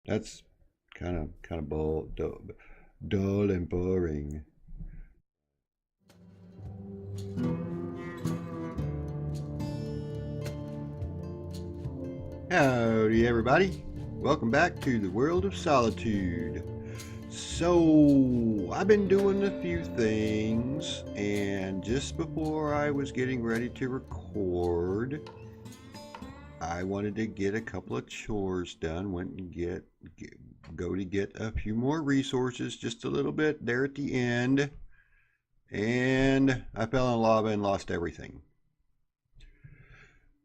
That's kind of dull and boring. Howdy, everybody. Welcome back to the world of Solitude. So, I've been doing a few things, and just before I was getting ready to record, I wanted to get a couple of chores done. Went and go to get a few more resources, just a little bit there at the end, and I fell in lava and lost everything.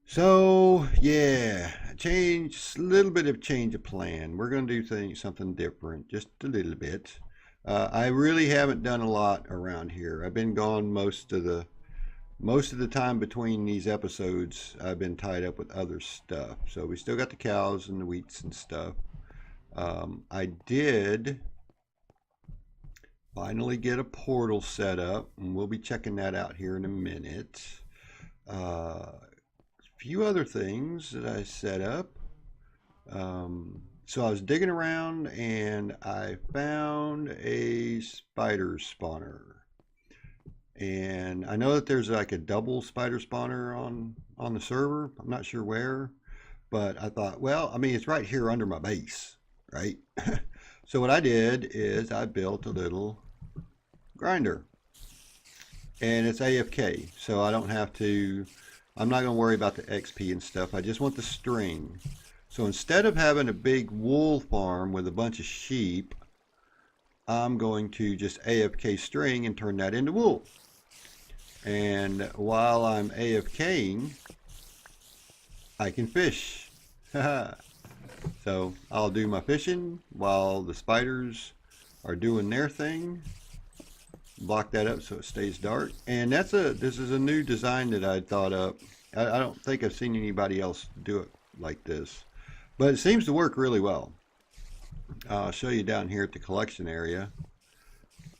So yeah, a little bit of change of plan. We're going to do something different, just a little bit. I really haven't done a lot around here. I've been gone most of the time between these episodes. I've been tied up with other stuff. So we still got the cows and the wheats and stuff. I did finally get a portal set up, and we'll be checking that out here in a minute. Few other things that I set up. So I was digging around and I found a spider spawner. And I know that there's like a double spider spawner on the server. I'm not sure where, but I thought, well, I mean, it's right here under my base, right? So what I did is I built a little grinder, and it's AFK, so I don't have to. I'm not going to worry about the XP and stuff. I just want the string. So instead of having a big wool farm with a bunch of sheep, I'm going to just AFK string and turn that into wool. And while I'm AFKing, I can fish. So I'll do my fishing while the spiders are doing their thing. Block that up so it stays dark. And this is a new design that I thought up. I don't think I've seen anybody else do it like this, but it seems to work really well. I'll show you down here at the collection area.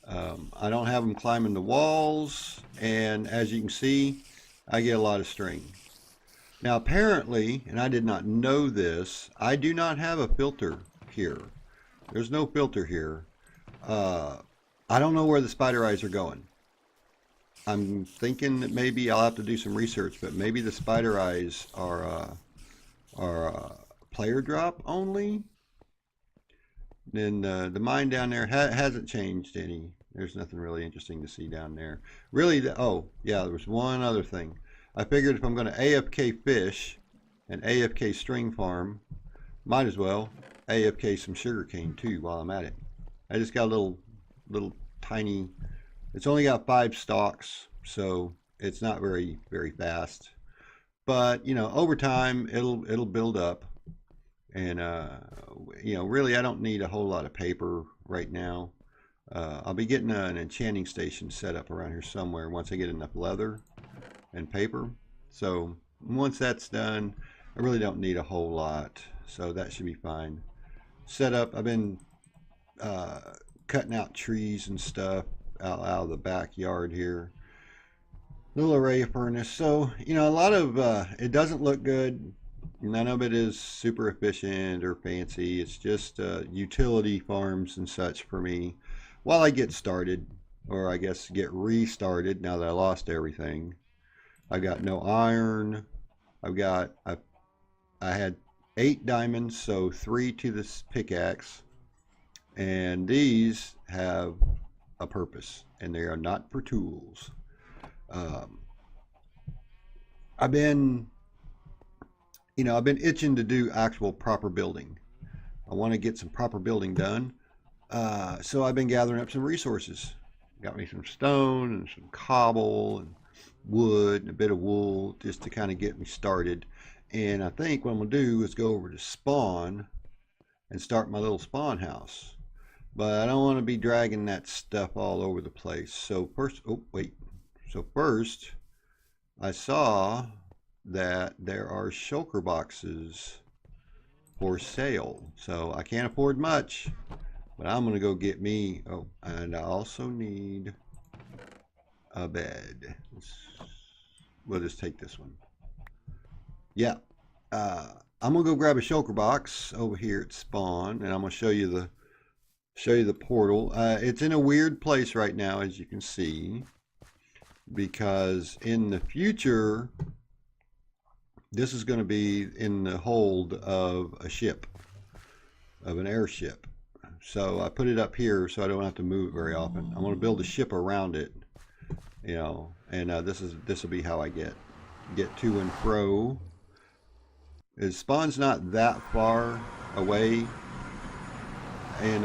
I don't have them climbing the walls, and as you can see, I get a lot of string. Now apparently, and I did not know this, I do not have a filter here. There's no filter here. I don't know where the spider eyes are going. I'm thinking that maybe I'll have to do some research, but maybe the spider eyes are player drop only. Then the mine down there hasn't changed any. There's nothing really interesting to see down there. Really, oh yeah, there was one other thing. I figured if I'm going to AFK fish and AFK string farm, might as well AFK some sugarcane too while I'm at it. I just got a little tiny. It's only got 5 stalks, so it's not very fast. But you know, over time it'll build up, and you know, really I don't need a whole lot of paper right now. I'll be getting an enchanting station set up around here somewhere once I get enough leather and paper. So once that's done, I really don't need a whole lot, so that should be fine. Set up. I've been cutting out trees and stuff out of the backyard here. Little array furnace. So, you know, a lot of it doesn't look good. None of it is super efficient or fancy. It's just utility farms and such for me while I get started, or I guess get restarted now that I lost everything. I got no iron. I had 8 diamonds, so 3 to this pickaxe, and these have a purpose, and they are not for tools. Um, I've been, you know, I've been itching to do actual proper building. I want to get some proper building done. So I've been gathering up some resources. Got me some stone and some cobble and wood and a bit of wool just to kind of get me started. And I think what I'm going to do is go over to spawn and start my little spawn house. But I don't want to be dragging that stuff all over the place. So first, oh wait. So first, I saw that there are shulker boxes for sale. So I can't afford much, but I'm going to go get me, oh, and I also need a bed. We'll just take this one. Yeah. I'm gonna go grab a shulker box over here at spawn, and I'm gonna show you the portal. It's in a weird place right now, as you can see, because in the future, this is going to be in the hold of a ship, of an airship. So I put it up here so I don't have to move it very often. I'm going to build a ship around it, you know, and this will be how I get to and fro. It spawn's not that far away, and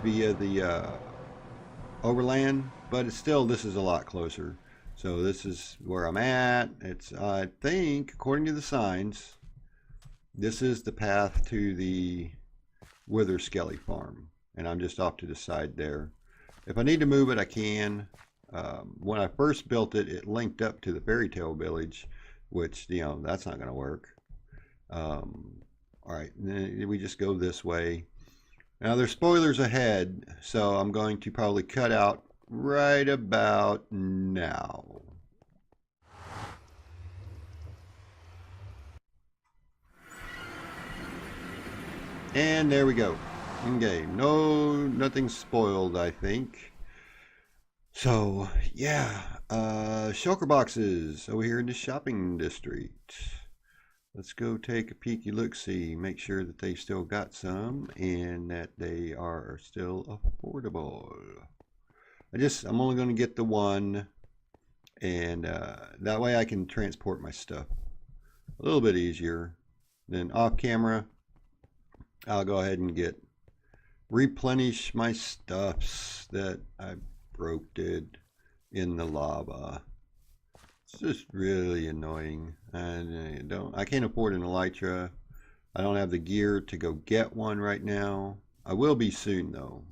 via the overland, but it's still, this is a lot closer. So this is where I'm at. It's, I think, according to the signs, this is the path to the Wither Skelly farm, and I'm just off to the side there. If I need to move it, I can. When I first built it, it linked up to the fairy tale village, which, you know, that's not going to work. All right, then we just go this way. Now there's spoilers ahead, so I'm going to probably cut out right about now. And there we go. Okay, nothing spoiled, I think. So yeah, shulker boxes over here in the shopping district. Let's go take a peeky look-see, make sure that they still got some and that they are still affordable. I'm only going to get the one, and that way I can transport my stuff a little bit easier. Then off camera, I'll go ahead and replenish my stuffs that I broke in the lava. It's just really annoying. I can't afford an elytra. I don't have the gear to go get one right now. I will be soon though,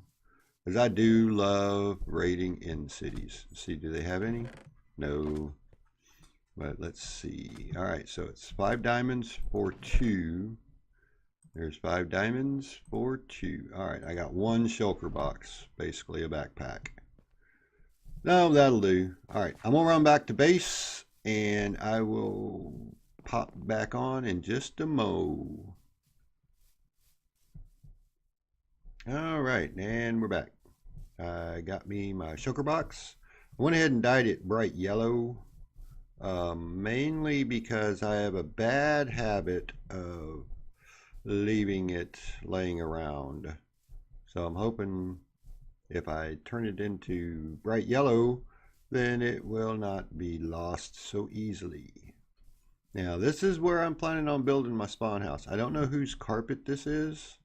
because I do love raiding in cities. See, do they have any? No. But let's see. All right, so it's 5 diamonds for 2. There's 5 diamonds for 2. All right, I got 1 shulker box, basically a backpack. No, that'll do. All right, I'm gonna run back to base, and I will pop back on in just a mo. All right, and we're back. I got me my shulker box. I went ahead and dyed it bright yellow, mainly because I have a bad habit of leaving it laying around. So I'm hoping if I turn it into bright yellow, then it will not be lost so easily. Now this is where I'm planning on building my spawn house. I don't know whose carpet this is.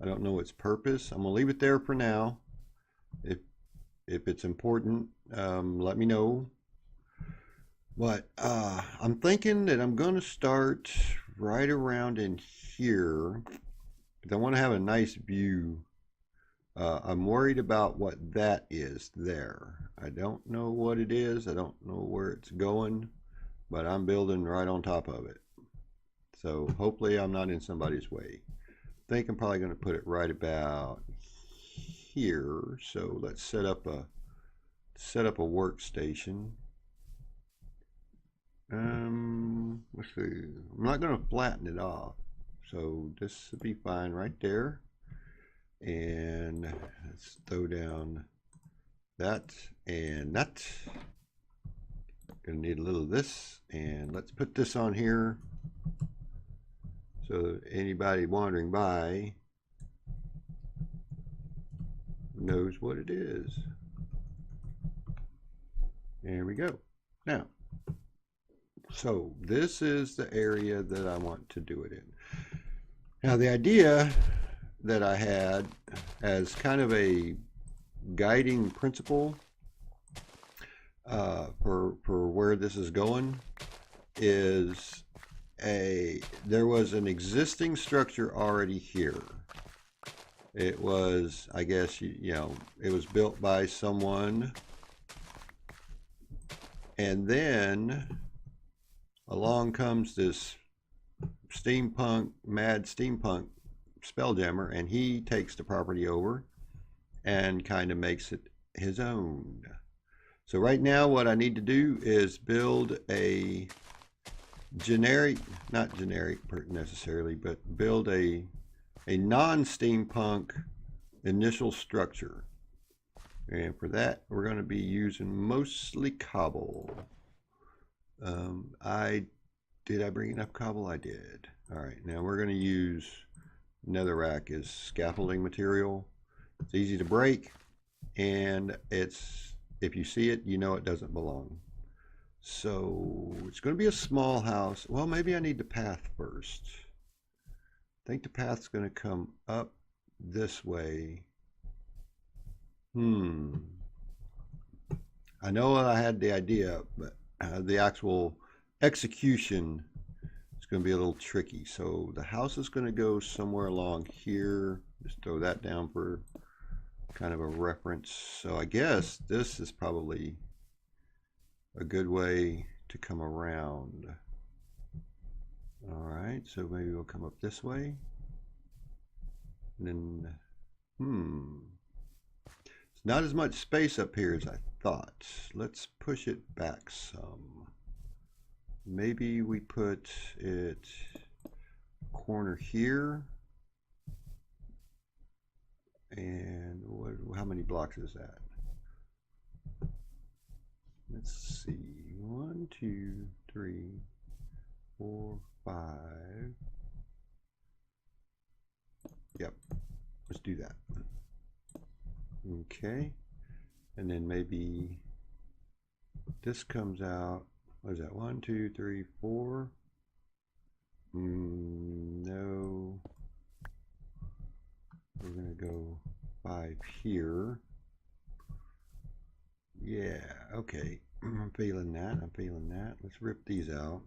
I don't know its purpose. I'm gonna leave it there for now. If it's important, let me know. But I'm thinking that I'm gonna start right around in here, because I want to have a nice view. I'm worried about what that is there. I don't know what it is. I don't know where it's going, but I'm building right on top of it. So hopefully I'm not in somebody's way. I think I'm probably going to put it right about here. So let's set up a workstation. Let's see. I'm not going to flatten it off, so this will be fine right there. And let's throw down that and that. Gonna need a little of this, and let's put this on here so that anybody wandering by knows what it is. There we go. Now, so this is the area that I want to do it in. Now the idea that I had as kind of a guiding principle for where this is going is there was an existing structure already here. It was, I guess, you know, it was built by someone, and then along comes this mad steampunk spelljammer, and he takes the property over and kind of makes it his own. So right now what I need to do is build a generic, not generic necessarily, but build a non-steampunk initial structure. And for that, we're going to be using mostly cobble. Did I bring enough cobble? I did. All right, now we're going to use netherrack as scaffolding material. It's easy to break, and if you see it, you know it doesn't belong. So it's going to be a small house. Well, maybe I need the path first. I think the path's going to come up this way. I know I had the idea, but the actual execution is going to be a little tricky. So the house is going to go somewhere along here. Just throw that down for kind of a reference. So I guess this is probably a good way to come around. All right, so maybe we'll come up this way. And then, it's not as much space up here as I thought. Let's push it back some. Maybe we put it corner here. And how many blocks is that? Let's see. 1, 2, 3, 4, 5. Yep. Let's do that. Okay. And then maybe this comes out. What is that? 1, 2, 3, 4. No. We're going to go 5 here. Yeah, okay. I'm feeling that. I'm feeling that. Let's rip these out.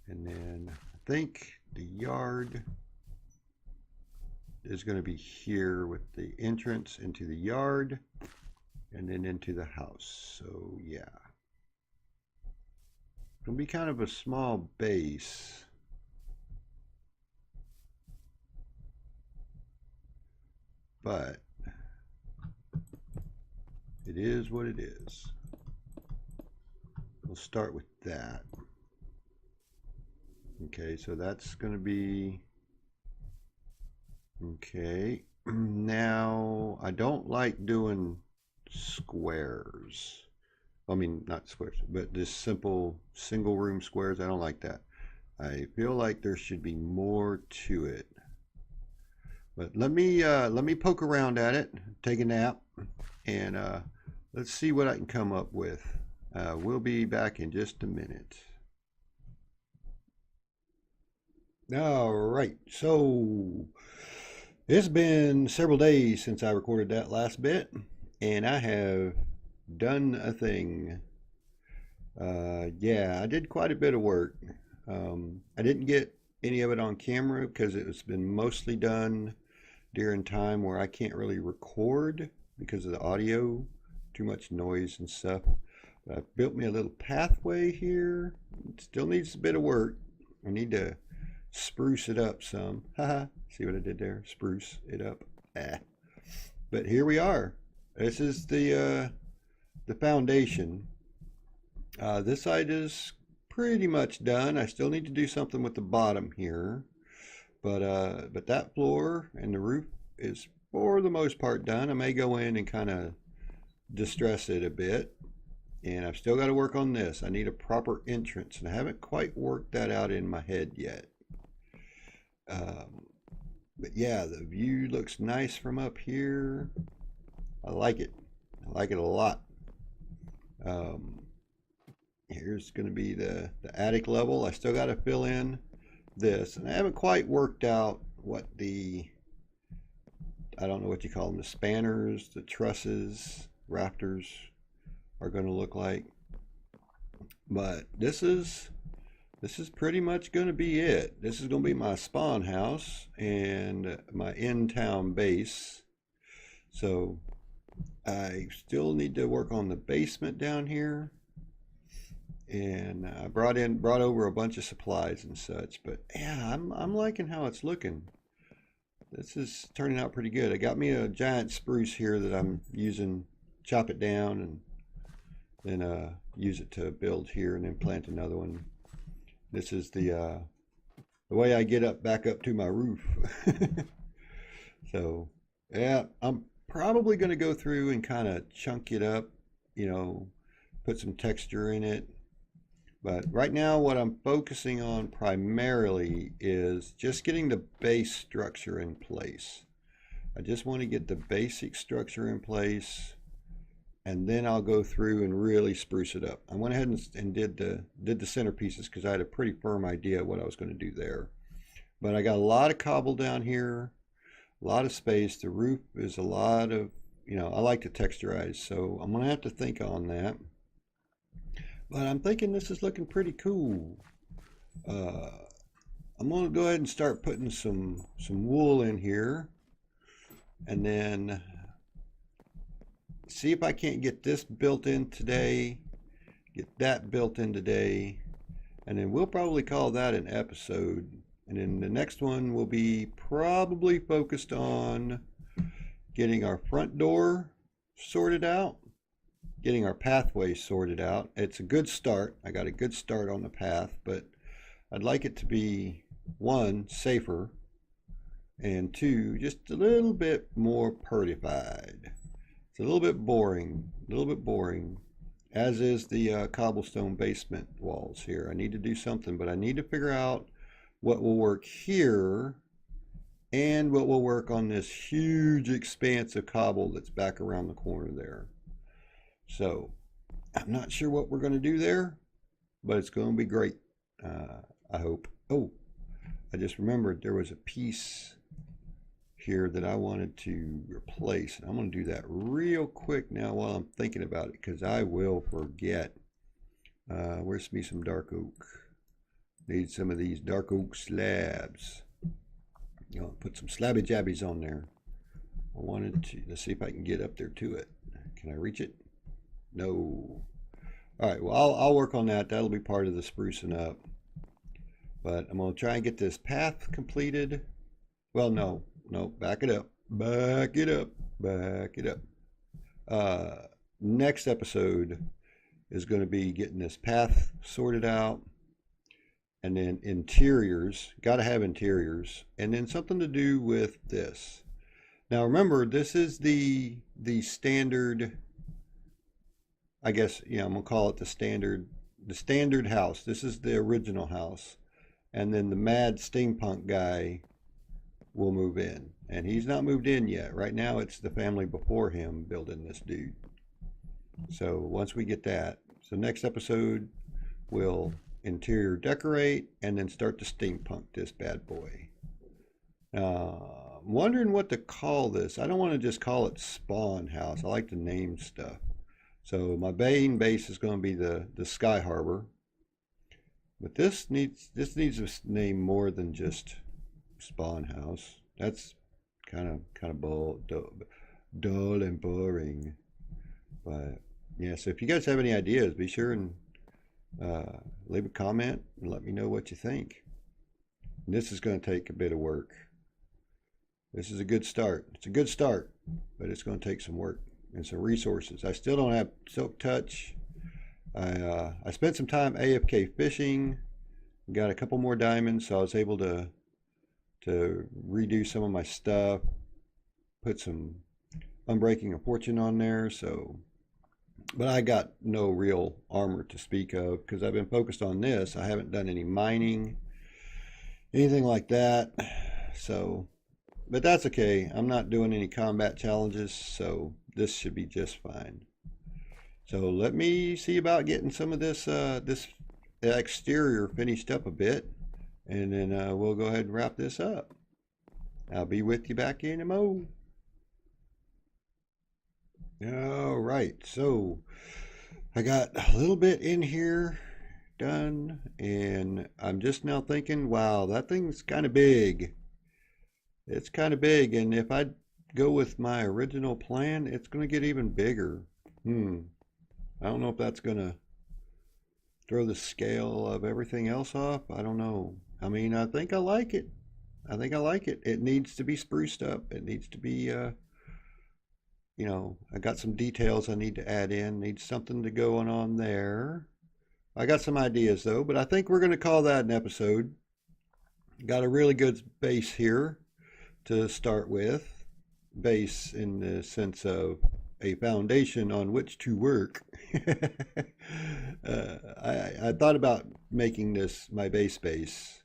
And then I think the yard is going to be here with the entrance into the yard and then into the house. So yeah. It'll be kind of a small base. But it is what it is. We'll start with that. Okay, so that's going to be okay. Now, I don't like doing squares. I mean, not squares, but just simple single room squares. I don't like that. I feel like there should be more to it. But let me poke around at it, take a nap, and let's see what I can come up with. We'll be back in just a minute. All right, so it's been several days since I recorded that last bit, and I have done a thing. Yeah, I did quite a bit of work. I didn't get any of it on camera because it's been mostly done during time where I can't really record because of the audio, too much noise and stuff. But I built me a little pathway here. It still needs a bit of work. I need to spruce it up some. Haha, see what I did there? Spruce it up. But here we are. This is the foundation. This side is pretty much done. I still need to do something with the bottom here. But that floor and the roof is for the most part done. I may go in and kind of distress it a bit. And I've still got to work on this. I need a proper entrance, and I haven't quite worked that out in my head yet. But yeah, the view looks nice from up here. I like it. I like it a lot. Here's going to be the attic level. I still got to fill in this, and I haven't quite worked out what I don't know what you call them, the spanners, the trusses, rafters are going to look like. But this is pretty much going to be it. This is going to be my spawn house and my in-town base. So I still need to work on the basement down here. And I brought over a bunch of supplies and such, but yeah, I'm liking how it's looking. This is turning out pretty good. I got me a giant spruce here that I'm using, chop it down and then use it to build here and then plant another one. This is the way I get back up to my roof. So yeah, I'm probably going to go through and kind of chunk it up, you know, put some texture in it. But right now what I'm focusing on primarily is just getting the base structure in place. I just want to get the basic structure in place, and then I'll go through and really spruce it up. I went ahead and did the centerpieces because I had a pretty firm idea of what I was going to do there. But I got a lot of cobble down here, a lot of space. The roof is a lot of, you know, I like to texturize, so I'm going to have to think on that. But I'm thinking this is looking pretty cool. I'm going to go ahead and start putting some wool in here, and then see if I can't get this built in today, get that built in today, and then we'll probably call that an episode. And then the next one will be probably focused on getting our front door sorted out, getting our pathway sorted out. It's a good start. I got a good start on the path, but I'd like it to be, one, safer, and two, just a little bit more purtified. It's a little bit boring, as is the cobblestone basement walls here. I need to do something, but I need to figure out what will work here and what will work on this huge expanse of cobble that's back around the corner there. So I'm not sure what we're going to do there, but it's going to be great. I hope. Oh, I just remembered there was a piece here that I wanted to replace. I'm going to do that real quick now while I'm thinking about it, because I will forget. Where's me some dark oak? Need some of these dark oak slabs. You know, put some slabby jabbies on there. I wanted to, let's see if I can get up there to it. Can I reach it? No. All right, well, I'll work on that. That'll be part of the sprucing up. But I'm going to try and get this path completed. Well, no, back it up. Back it up. Next episode is going to be getting this path sorted out. And then interiors, got to have interiors. And then something to do with this. Now remember, this is the standard, I guess, yeah, I'm going to call it the standard house. This is the original house. And then the mad steampunk guy will move in. And he's not moved in yet. Right now it's the family before him building this dude. So once we get that, so next episode we'll interior decorate and then start to steampunk this bad boy. I'm wondering what to call this. I don't want to just call it Spawn House. I like to name stuff. So my main base is going to be the Sky Harbor. But this needs a name more than just Spawn House. That's kind of dull and boring. But yeah, so if you guys have any ideas, be sure and leave a comment and let me know what you think. And this is going to take a bit of work. This is a good start. It's a good start, but it's going to take some work and some resources. I still don't have Silk Touch. I spent some time AFK fishing, got a couple more diamonds, so I was able to redo some of my stuff, put some Unbreaking a Fortune on there. So, but I got no real armor to speak of because I've been focused on this. I haven't done any mining, anything like that. So, but that's okay. I'm not doing any combat challenges, so this should be just fine. So let me see about getting some of this this exterior finished up a bit, and then we'll go ahead and wrap this up. I'll be with you back in a mo. All right, so I got a little bit in here done, and I'm just now thinking, wow, that thing's kind of big. It's kind of big, and if I go with my original plan, it's going to get even bigger. I don't know if that's going to throw the scale of everything else off. I don't know. I mean, I think I like it. I think I like it. It needs to be spruced up. It needs to be you know, I got some details I need to add in, need something to go on there. I got some ideas though, but I think we're going to call that an episode. Got a really good base here to start with. Base in the sense of a foundation on which to work. I thought about making this my base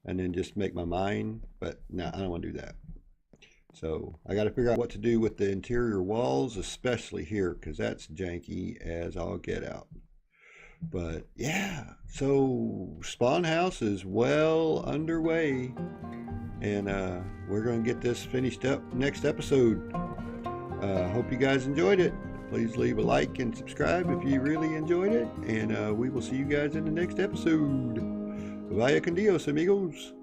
and then just make my mine, but no, I don't want to do that. So I got to figure out what to do with the interior walls, especially here, because that's janky as all get out. But yeah, so Spawn House is well underway, and we're going to get this finished up next episode. Hope you guys enjoyed it. Please leave a like and subscribe if you really enjoyed it, and we will see you guys in the next episode. Vaya con Dios, amigos.